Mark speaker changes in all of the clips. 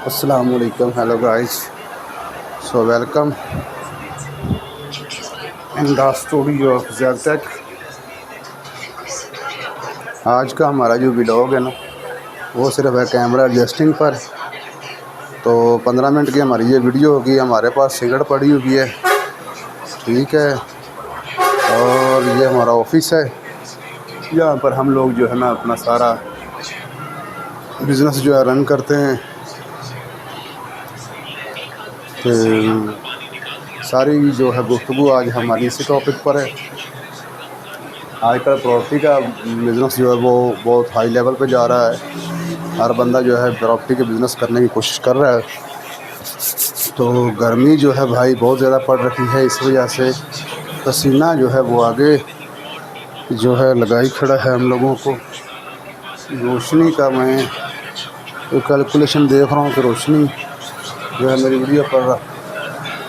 Speaker 1: Assalamualaikum, hello guys. So welcome in the studio of Zeltec. आज का हमारा जो व्लॉग है ना वो सिर्फ है कैमरा एडजस्टिंग पर। तो 15 मिनट की हमारी ये वीडियो होगी। हमारे पास सिगरेट पड़ी हुई है, ठीक है। और ये हमारा ऑफिस है, यहाँ पर हम लोग जो है ना अपना सारा बिज़नेस जो है रन करते हैं। तो सारी जो है गुफ्तगू आज हमारी इसी टॉपिक पर है। आजकल प्रॉपर्टी का बिज़नेस जो है वो बहुत हाई लेवल पे जा रहा है। हर बंदा जो है प्रॉपर्टी के बिज़नेस करने की कोशिश कर रहा है। तो गर्मी जो है भाई बहुत ज़्यादा पड़ रही है, इस वजह से पसीना जो है वो आगे जो है लगाई खड़ा है हम लोगों को। रोशनी का मैं कैलकुलेशन देख रहा हूँ कि रोशनी जो है मेरी वीडियो पर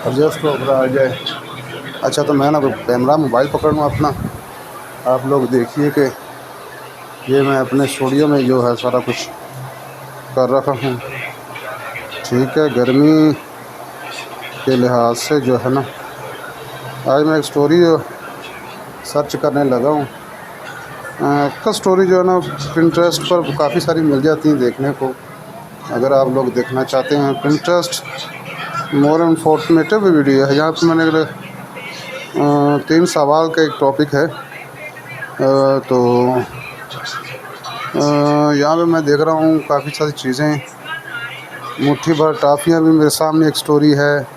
Speaker 1: एडजस्ट होकर आ जाए। अच्छा, तो मैं ना कैमरा मोबाइल पकड़ूँ अपना, आप लोग देखिए कि ये मैं अपने स्टूडियो में जो है सारा कुछ कर रखा हूँ, ठीक है। गर्मी के लिहाज से जो है ना आज मैं एक स्टोरी सर्च करने लगा हूँ। का स्टोरी जो है ना पिंटरेस्ट पर काफ़ी सारी मिल जाती हैं देखने को, अगर आप लोग देखना चाहते हैं। पिंटरेस्ट मोर इन्फॉर्मेटिव वीडियो है। यहाँ पर मैंने 3 सवाल का एक टॉपिक है। तो यहाँ पे मैं देख रहा हूँ काफ़ी सारी चीज़ें, मुट्ठी भर टाफियाँ भी मेरे सामने एक स्टोरी है,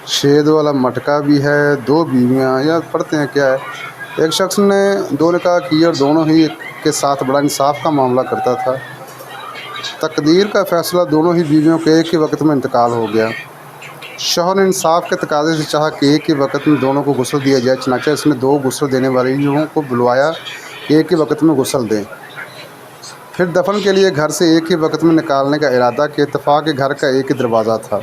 Speaker 1: शेद वाला मटका भी है, 2 बीवियाँ। या पढ़ते हैं क्या है। एक शख्स ने 2 निकाह किए और दोनों ही के साथ बड़ा इंसाफ का मामला करता था। तकदीर का फैसला दोनों ही बीवियों के एक ही वक्त में इंतकाल हो गया। शौहर ने इंसाफ के तकाज़े से चाहा कि एक ही वक्त में दोनों को गुस्ल दिया जाए। चनाचा इसने 2 गुस्ल देने वालों को बुलवाया कि एक ही वक्त में गुस्ल दें। फिर दफन के लिए घर से एक ही वक्त में निकालने का इरादा किया। इत्तेफाक के घर का एक ही दरवाज़ा था।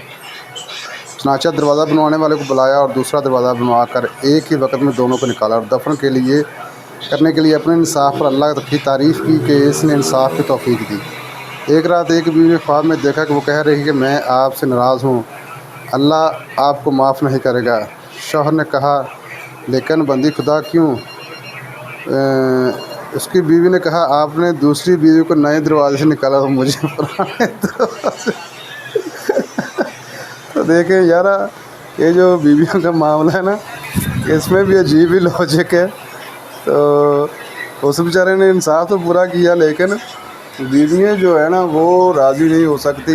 Speaker 1: चनाचा दरवाज़ा बनवाने वाले को बुलाया और दूसरा दरवाज़ा बनवा कर एक ही वक्त में दोनों को निकाला और दफन के लिए करने के लिए अपने इंसाफ पर अल्लाह की तारीफ़ की कि इसने इंसाफ की तौफीक दी। एक रात एक बीवी ने ख्वाब में देखा कि वो कह रही कि मैं आपसे नाराज़ हूँ, अल्लाह आपको माफ़ नहीं करेगा। शौहर ने कहा, लेकिन बंदी खुदा क्यों? उसकी बीवी ने कहा, आपने दूसरी बीवी को नए दरवाजे से निकाला तो मुझे पुराने दरवाजे। तो देखें यार, ये जो बीवियों का मामला है ना, इसमें भी अजीब ही लॉजिक है। तो उस बेचारे ने इंसाफ तो पूरा किया, लेकिन बीवियाँ जो है ना वो राज़ी नहीं हो सकती,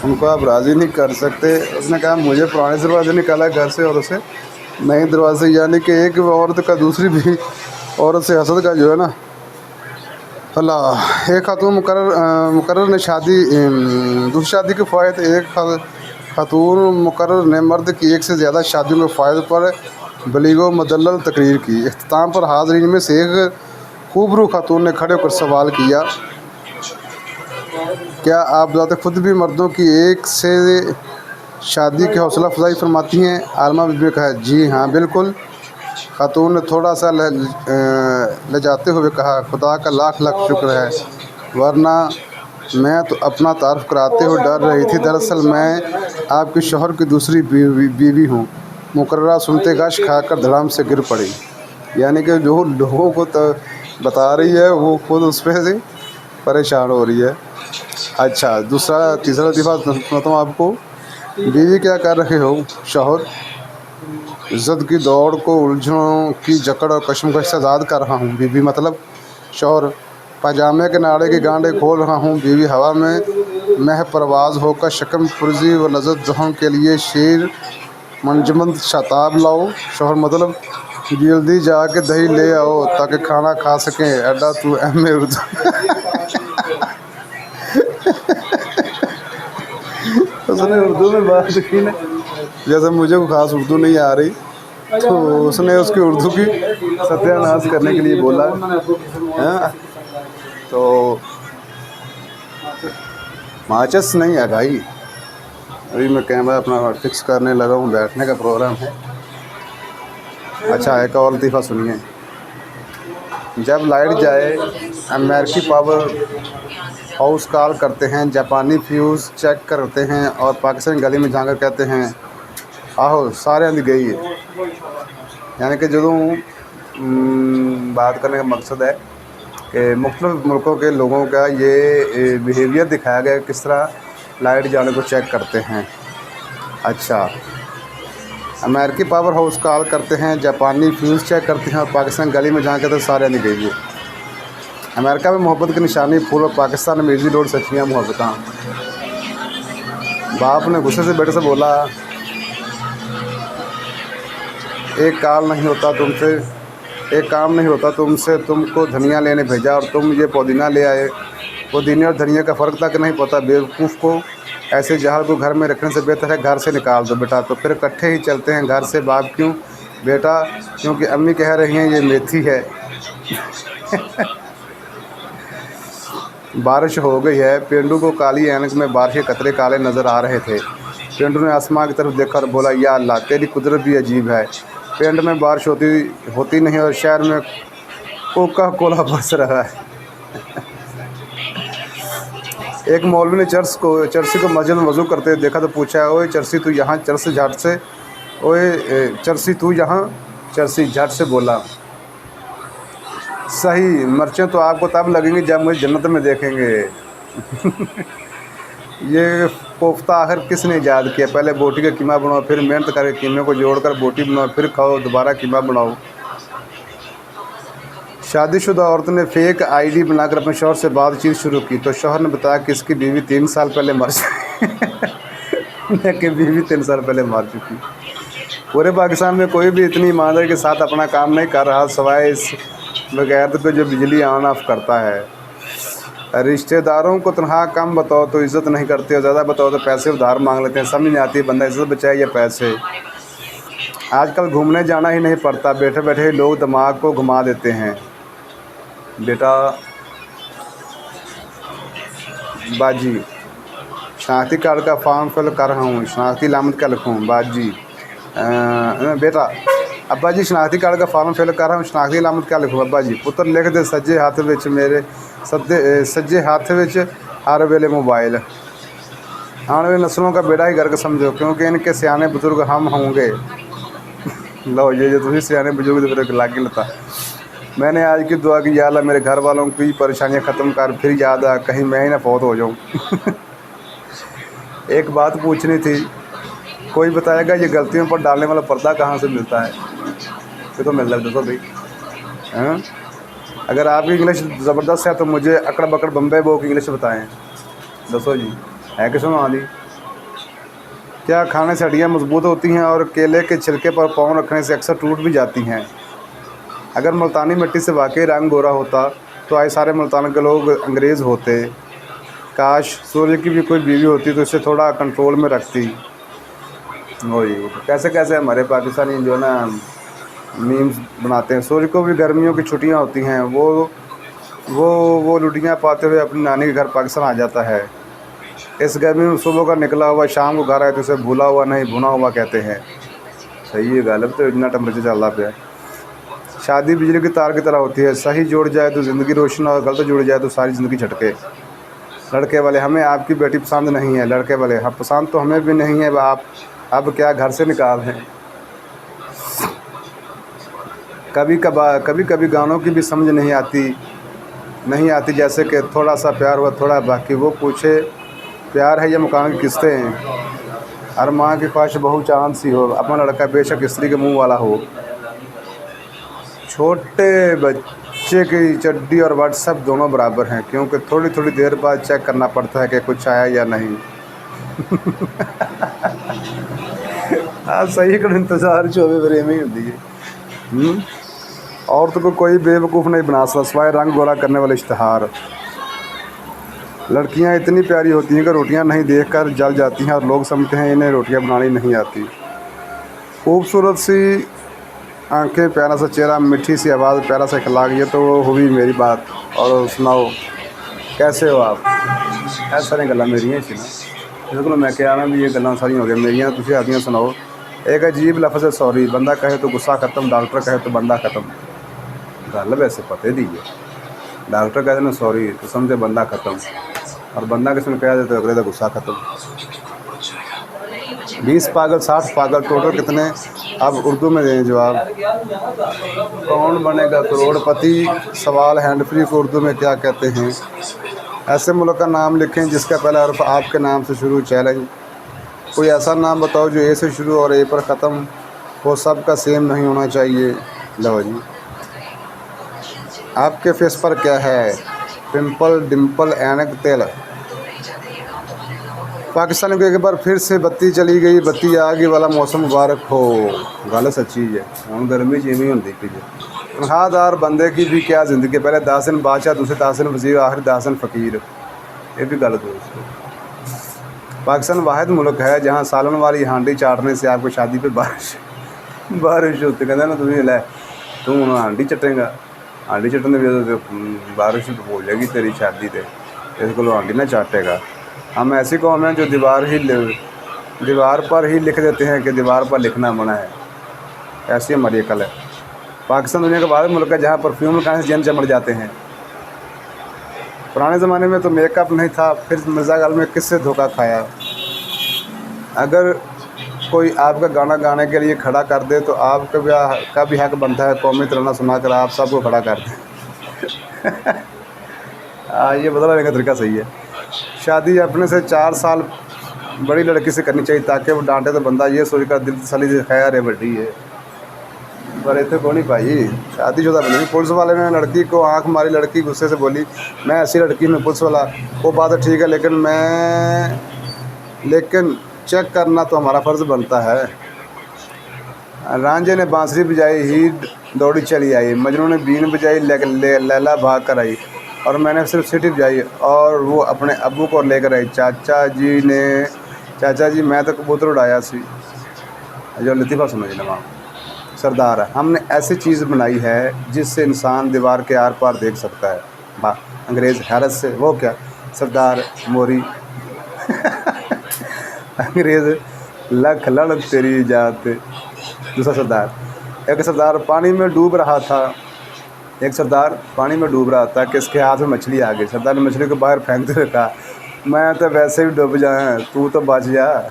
Speaker 1: उनको आप राज़ी नहीं कर सकते। उसने कहा मुझे पुराने दरवाजे निकाला घर से और उसे नए दरवाजे, यानी कि एक औरत का दूसरी भी औरत से हसद का जो है ना अल्लाह। एक खातून मुकर्रर ने दूसरी शादी के फ़ायदे, एक खातून मुकर्रर ने मर्द की एक से ज़्यादा शादियों के फ़ायदे पर बलीगो मदल्लल तकरीर की। इख्तिताम पर हाज़रीन में से एक खूबरू खातून ने खड़े होकर सवाल किया, क्या आप ज़ात खुद भी मर्दों की एक से शादी की हौसला अफजाई फरमाती हैं? आलमा बीबी ने कहा, जी हाँ बिल्कुल। खातून ने थोड़ा सा ले जाते हुए कहा, खुदा का लाख लाख शुक्र है, वरना मैं तो अपना तारुफ कराते हुए डर रही थी। दरअसल मैं आपके शौहर की दूसरी बीवी हूँ। मुकर्ररा सुनते गश खाकर धड़ाम से गिर पड़ी। यानी कि जो लोगों को तो बता रही है वो खुद उस पर से परेशान हो रही है। अच्छा, तीसरा लतीफ़ा सुनाता हूँ आपको। बीवी, क्या कर रहे हो? शौहर, इज़्ज़त की दौड़ को उलझनों की जकड़ और कशमकश से आज़ाद कर रहा हूँ। बीवी, मतलब? शौहर, पाजामे के नाड़े की गांडें खोल रहा हूँ। बीवी, हवा में मह परवाज़ होकर शकम पुरजी व लज़्ज़त ज़ुहम के लिए शेर मंजमंद शताब लाओ। शौहर, मतलब? जल्दी जाके दही ले आओ ताकि खाना खा सकें। अड्डा तू एम ए उर्दू। उसने उर्दू में बात की ना, जैसे मुझे को ख़ास उर्दू नहीं आ रही, तो उसने उसकी उर्दू की सत्यानाश करने के लिए बोला है। तो माचिस नहीं है भाई, अभी मैं कैमरा अपना फिक्स करने लगा हूँ, बैठने का प्रोग्राम है। अच्छा, एक और लतीफ़ा सुनिए। जब लाइट जाए, अमेरिकी पावर हाउस कॉल करते हैं, जापानी फ्यूज़ चेक करते हैं और पाकिस्तानी गली में जाकर कहते हैं आहो सारे दी गई है। यानी कि जो बात करने का मकसद है कि मुख्तलिफ़ मुल्कों के लोगों का ये बिहेवियर दिखाया गया किस तरह लाइट जाने को चेक करते हैं। अच्छा, अमेरिकी पावर हाउस कॉल करते हैं, जापानी फ्यूज़ चेक करते हैं और पाकिस्तान गली में जहाँ कहते हैं सारे नहीं गई है। अमेरिका में मोहब्बत की निशानी फूल और पाकिस्तान में मिर्जी रोड सच्चियाँ मोहब्बत। बाप ने गुस्से से बेटे से बोला एक काम नहीं होता तुमसे, तुमको धनिया लेने भेजा और तुम ये पुदीना ले आए। पुदीने और धनिया का फ़र्क तक नहीं पता बेवकूफ़ को। ऐसे जहर को घर में रखने से बेहतर है घर से निकाल दो बेटा। तो फिर इकट्ठे ही चलते हैं घर से। बाप क्यों बेटा? क्योंकि अम्मी कह रही हैं ये मेथी है। बारिश हो गई है। पेंडू को काली ऐनक में बारिश के कतरे काले नज़र आ रहे थे। पेंडू ने आसमां की तरफ देखा और बोला या अल्लाह तेरी कुदरत भी अजीब है। पेंड में बारिश होती नहीं और शहर में कोका कोला बरस रहा है। एक मौलवी ने चर्सी को मस्जिद में वज़ू करते हुए देखा तो पूछा ओए चर्सी तू यहाँ? चर्सी झट से बोला सही मिर्चें तो आपको तब लगेंगी जब मुझे जन्नत में देखेंगे। ये कोफ्ता आखिर किसने ईजाद किया? पहले बोटी का कीमा बनाओ, फिर मेहनत करके कीमे को जोड़कर बोटी बनाओ, फिर खाओ, दोबारा कीमा बनाओ। शादीशुदा औरत ने फेक आईडी बनाकर अपने शौहर से बातचीत शुरू की तो शौहर ने बताया कि इसकी बीवी 3 साल पहले मर चुकी। पूरे पाकिस्तान में कोई भी इतनी ईमानदारी के साथ अपना काम नहीं कर रहा सिवाय इस बगैरत को जो बिजली ऑन ऑफ करता है। रिश्तेदारों को तनहा कम बताओ तो इज़्ज़त नहीं करते और ज़्यादा बताओ तो पैसे उधार मांग लेते हैं। समझ नहीं आती बंदा इज़्ज़त बचाए या पैसे। आजकल घूमने जाना ही नहीं पड़ता, बैठे बैठे लोग दिमाग को घुमा देते हैं। बेटा बाजी शनाख्ती कार्ड का फॉर्म फिल कर रहा हूँ, शनाख्ती लामत क्या लिखूँ? बाजी बेटा अब्बा जी शनाख्ती कार्ड का फॉर्म फिल कर रहा हूँ, शनाख्ती लामत क्या लिखूँ? अब्बा जी पुत्र लिख दे सज्जे हाथ विच मेरे सज्जे हाथ विच हर वेले मोबाइल। आने वाली नस्लों का बेड़ा ही गर्क समझो क्योंकि इनके सियाने बुजुर्ग हम होंगे। लो ये जो तुम सियाने बुजुर्ग तो लागे लता। मैंने आज की दुआ की या अल्लाह मेरे घर वालों की परेशानियां ख़त्म कर, फिर याद आ कहीं मैं ही ना फौत हो जाऊँ। एक बात पूछनी थी, कोई बताएगा ये गलतियों पर डालने वाला पर्दा कहाँ से मिलता है? ये तो मिल रहा है दोस्तों भाई। हाँ, अगर आपकी इंग्लिश ज़बरदस्त है तो मुझे अकड़ बकड़ बम्बे बो की इंग्लिश बताएं दोस्तों जी। है किस में आली क्या खाने से हड्डियाँ मजबूत होती हैं और केले के छिलके पर पाँव रखने से अक्सर टूट भी जाती हैं। अगर मुल्तानी मिट्टी से वाकई रंग गोरा होता तो आज सारे मुल्तान के लोग अंग्रेज़ होते। काश सूर्य की भी कोई बीवी होती तो इसे थोड़ा कंट्रोल में रखती। वही कैसे कैसे हमारे पाकिस्तानी जो ना मीम्स बनाते हैं। सूर्य को भी गर्मियों की छुट्टियां होती हैं, वो लुटियाँ पाते हुए अपनी नानी के घर पाकिस्तान आ जाता है। इस गर्मी में सुबह का निकला हुआ शाम को घर आए तो उसे भूला हुआ नहीं भुना हुआ कहते हैं। सही है गालिब, तो इतना टेम्परेचर चल रहा पे। शादी बिजली की तार की तरह होती है, सही जुड़ जाए तो ज़िंदगी रोशन और गलत जुड़ जाए तो सारी ज़िंदगी झटके। लड़के वाले हमें आपकी बेटी पसंद नहीं है। लड़के वाले हाँ पसंद तो हमें भी नहीं है, आप अब क्या घर से निकाल हैं। कभी कभी गानों की भी समझ नहीं आती जैसे कि थोड़ा सा प्यार हुआ थोड़ा बाकी। वो पूछे प्यार है या मकान की किस्तें हैं। हर माँ की ख्वाहिश बहू चांद सी हो, अपना लड़का बेशक स्त्री के मुंह वाला हो। छोटे बच्चे की चड्डी और व्हाट्सएप दोनों बराबर हैं क्योंकि थोड़ी थोड़ी देर बाद चेक करना पड़ता है कि कुछ आया या नहीं। हाँ सही कर इंतज़ार 24 बरे में ही होती है। औरत को कोई बेवकूफ़ नहीं बना सकता सिवाय रंग गोरा करने वाले इश्तहार। लड़कियां इतनी प्यारी होती हैं कि रोटियां नहीं देखकर जल जाती हैं और लोग समझते हैं इन्हें रोटियां बनानी नहीं आती। खूबसूरत सी आंखें, प्यारा सा चेहरा, मीठी सी आवाज़, प्यारा सा अखलाक, ये तो हुई मेरी बात। और सुनाओ कैसे हो आप? ऐसा नहीं गल्लां मेरियां सी ना बिल्कुल मैं क्या ना भी ये गल्लां सारियां हो गई मेरियां, तुसीं आदियां सुनाओ। एक अजीब लफ्ज़ है सॉरी। बंदा कहे तो गुस्सा ख़त्म, डॉक्टर कहे तो बंदा ख़त्म। गल वैसे पते दी है, डॉक्टर कहते हैं सॉरी तो समझे बंदा ख़त्म। और बंदा किसी ने कह देते तो अगले का गुस्सा खत्म। 20 पागल 60 पागल टोटल कितने, अब उर्दू में दें जवाब। कौन बनेगा करोड़पति, सवाल हैंड फ्री को उर्दू में क्या कहते हैं। ऐसे मुल्क का नाम लिखें जिसका पहला हर्फ आपके नाम से शुरू। चैलेंज, कोई ऐसा नाम बताओ जो ए से शुरू और ए पर ख़त्म हो, सबका सेम नहीं होना चाहिए। लो जी, आपके फेस पर क्या है, पिंपल, डिम्पल, ऐनक, तेल। पाकिस्तान को एक बार फिर से बत्ती चली गई, बत्ती आ गई वाला मौसम मुबारक हो। गल सच्ची है, हम गर्मी जिमी होंगी पी तनख्वाहदार बंदे की भी क्या ज़िंदगी, पहले 10 दिन बादशाह, दूसरे 10 दिन वज़ीर, आखिर 10 दिन फ़कीर। ये भी गल दोस्त। पाकिस्तान वाहिद मुल्क है जहाँ सालन वाली हांडी चाटने से आपको शादी पे बारिश होती। कहते ना तुम्हें लै तू हूँ हांडी चटेगा, हांडी चटने भी बारिश हो जाएगी तेरी शादी से, इस को हांडी ना चाटेगा। हम ऐसी कौम हैं जो दीवार पर ही लिख देते हैं कि दीवार पर लिखना मना है। ऐसी हमारी अकल है। पाकिस्तान दुनिया का वाहिद मुल्क है जहाँ परफ्यूम लगाने से जन चमड़ जाते हैं। पुराने ज़माने में तो मेकअप नहीं था, फिर मिर्ज़ा गाल में किससे धोखा खाया। अगर कोई आपका गाना गाने के लिए खड़ा कर दे तो आपका भी हक बनता है कौमी तराना सुनाकर आप सबको खड़ा कर दें। ये बदलने का तरीका सही है। शादी अपने से 4 साल बड़ी लड़की से करनी चाहिए ताकि वो डांटे तो बंदा ये सोचकर दिल तसली से खैर है बड़ी है, पर इतने को नहीं पाई। शादीशुदा बनी, पुलिस वाले ने लड़की को आंख मारी, लड़की गुस्से से बोली मैं ऐसी लड़की में। पुलिस वाला, वो बात है ठीक है लेकिन चेक करना तो हमारा फ़र्ज़ बनता है। रांझे ने बांसुरी बजाई, हीर दौड़ी चली आई, मजनू ने बीन बजाई, लैला भाग कर आई और मैंने सिर्फ सीटी बजाई और वो अपने अब्बू को लेकर आई। चाचा जी मैं तो कबूतर उड़ाया सी। जो लतीफ़ा सुनो जी नवाब। सरदार, हमने ऐसी चीज़ बनाई है जिससे इंसान दीवार के आर पार देख सकता है। अंग्रेज़ हैरत से, वो क्या सरदार मोरी। अंग्रेज़ लख लड़ तेरी जात। दूसरा सरदार, एक सरदार पानी में डूब रहा था कि इसके हाथ में मछली आ गई। सरदार ने मछली को बाहर फेंकते हुए कहा मैं तो वैसे भी डूब जाए, तू तो बच जा।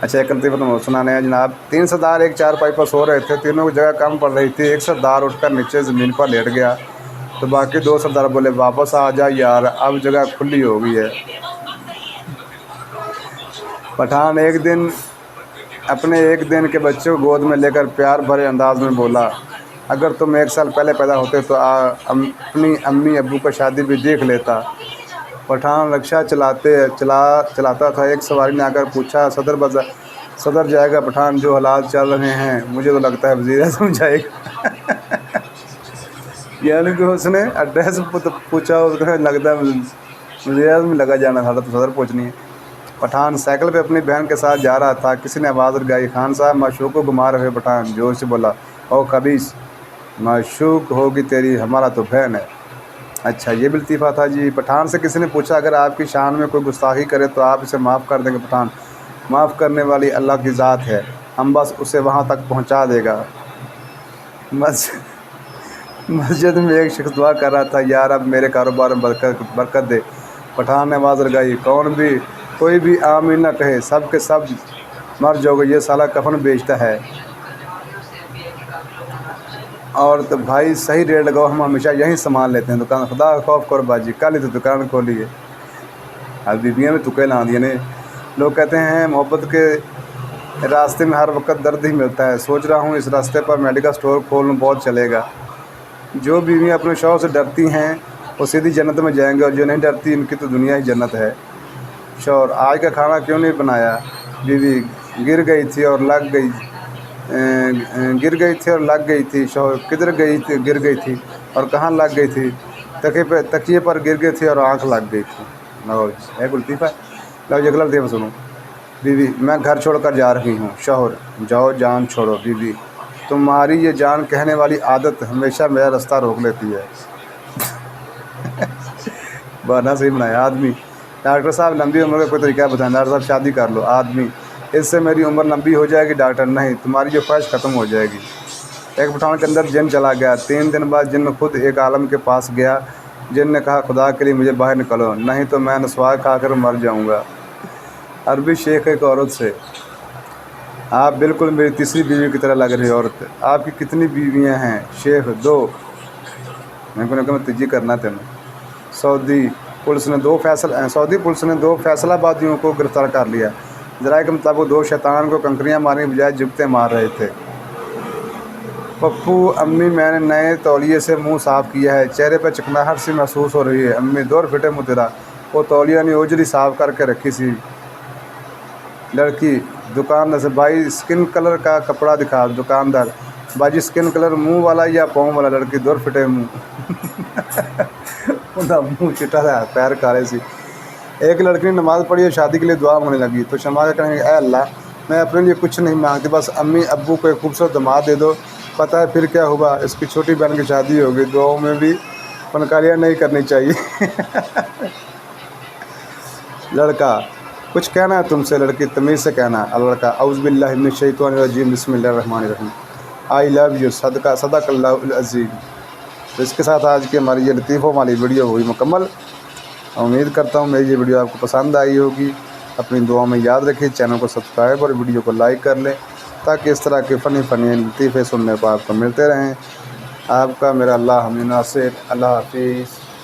Speaker 1: अच्छा, एक लतीफ़ा सुनाने हैं जनाब। 3 सरदार एक चारपाई पर सो रहे थे, तीनों की जगह कम पड़ रही थी। एक सरदार उठकर नीचे ज़मीन पर लेट गया तो बाकी 2 सरदार बोले वापस आ जा यार, अब जगह खुली हो गई है। पठान एक दिन अपने 1 दिन के बच्चे को गोद में लेकर प्यार भरे अंदाज में बोला अगर तुम 1 साल पहले पैदा होते तो अपनी अम्मी अब्बू का शादी भी देख लेता। पठान रिक्शा चलाता था। एक सवारी ने आकर पूछा सदर जाएगा। पठान, जो हालात चल रहे हैं मुझे तो लगता है वज़ीर आज़म जाएगा। यानी कि उसने एड्रेस पूछा, उसको लगता है वज़ीर आज़म में लगा जाना था तो सदर पहुँचनी है। पठान साइकिल पे अपनी बहन के साथ जा रहा था, किसी ने आवाज़ लगाई खान साहब माशूक को घुमा रहे। पठान जोर से बोला ओ खबीस, माशूक होगी तेरी, हमारा तो बहन है। अच्छा, ये भी लतीफ़ा था जी। पठान से किसी ने पूछा अगर आपकी शान में कोई गुस्ताखी करे तो आप इसे माफ़ कर देंगे। पठान, माफ़ करने वाली अल्लाह की ज़ात है, हम बस उसे वहाँ तक पहुँचा देगा। मस्जिद में एक शख्स दुआ कर रहा था यार अब मेरे कारोबार में बरकत दे। पठान ने आवाज़ लगाई कोई भी आमीन ना कहे, सब के सब मर जाओगे, ये साला कफन बेचता है। और तो भाई सही रेट लगाओ, हम हमेशा यहीं सामान लेते हैं दुकान, खुदा खौफ करो बाजी, कल ही तो दुकान खोली है। अब बीबियाँ में तुके ला दिए ने। लोग कहते हैं मोहब्बत के रास्ते में हर वक्त दर्द ही मिलता है। सोच रहा हूँ इस रास्ते पर मेडिकल स्टोर खोल लूँ, बहुत चलेगा। जो बीवियाँ अपने शौहर से डरती हैं वो सीधी जन्नत में जाएंगे और जो नहीं डरती इनकी तो दुनिया ही जन्नत है। शौहर, आज का खाना क्यों नहीं बनाया? बीवी, गिर गई थी और लग गई थी। शौहर, किधर गिर गई थी और कहाँ लग गई थी? तकिए पर गिर गई थी और आँख लग गई थी। लो है लतीफ़ा। लो ये अगला लतीफ़ा सुनो। बीवी, मैं घर छोड़कर जा रही हूँ। शौहर, जाओ जान छोड़ो। बीवी, तुम्हारी ये जान कहने वाली आदत हमेशा मेरा रास्ता रोक लेती है। बहाना सही बनाया। आदमी, डॉक्टर साहब लंबी उम्र का कोई तरीका बताएं। डॉक्टर साहब शादी कर लो। आदमी, इससे मेरी उम्र लंबी हो जाएगी। डॉक्टर, नहीं, तुम्हारी जो ख्वाहिश ख़त्म हो जाएगी। एक पठान के अंदर जिन चला गया। 3 दिन बाद जिन खुद एक आलम के पास गया जिन ने कहा खुदा के लिए मुझे बाहर निकलो, नहीं तो मैं नस्वा खाकर मर जाऊंगा। अरबी शेख एक औरत से, आप बिल्कुल मेरी तीसरी बीवी की तरह लग रही औरत। आपकी कितनी बीवियां हैं? शेख 2। मैं को मैं तीजी करना तेन। सऊदी पुलिस ने दो फैसलाबादियों को गिरफ्तार कर लिया। जराये के मुताबिक 2 शैतान को कंकरियां मारने के बजाय जुगते मार रहे थे। पप्पू, अम्मी मैंने नए तौलिए से मुंह साफ़ किया है, चेहरे पर चिकनाहट सी महसूस हो रही है। अम्मी, दूर फिटे मुँह तेरा, वो तौलिया ने ओजरी साफ़ करके रखी सी। लड़की दुकानदार से, भाई स्किन कलर का कपड़ा दिखा। दुकानदार, बाजी स्किन कलर मुंह वाला या पाँव वाला? लड़की, दूर फिटे मुँह। उनका मुँह चिटा था, पैर काले सी। एक लड़की ने नमाज़ पढ़ी और शादी के लिए दुआ मांगने लगी तो शमा कहेंगे, ऐ अल्लाह, मैं अपने लिए कुछ नहीं मांगती, बस अम्मी अब्बू को एक खूबसूरत दामाद दे दो। पता है फिर क्या हुआ? इसकी छोटी बहन की शादी होगी। दुआओं में भी फनकारियाँ नहीं करनी चाहिए। लड़का, कुछ कहना है तुमसे? लड़की, तमीज़ से कहना। लड़का, औज़ु बिल्लाहि मिनश शैतानिर रजीम, बिस्मिल्लाहिर रहमानिर रहीम, आई लव यू, सदक़ल्लाहुल अज़ीम। तो इसके साथ आज की हमारी ये लतीफ़ों वाली वीडियो हुई मुकम्मल। उम्मीद करता हूँ मेरी ये वीडियो आपको पसंद आई होगी। अपनी दुआ में याद रखिए, चैनल को सब्सक्राइब और वीडियो को लाइक कर लें ताकि इस तरह के फ़नी लतीफ़े सुनने को आपको मिलते रहें। आपका मेरा अल्लाह हमीद नासिर। अल्लाह हाफ़िज़।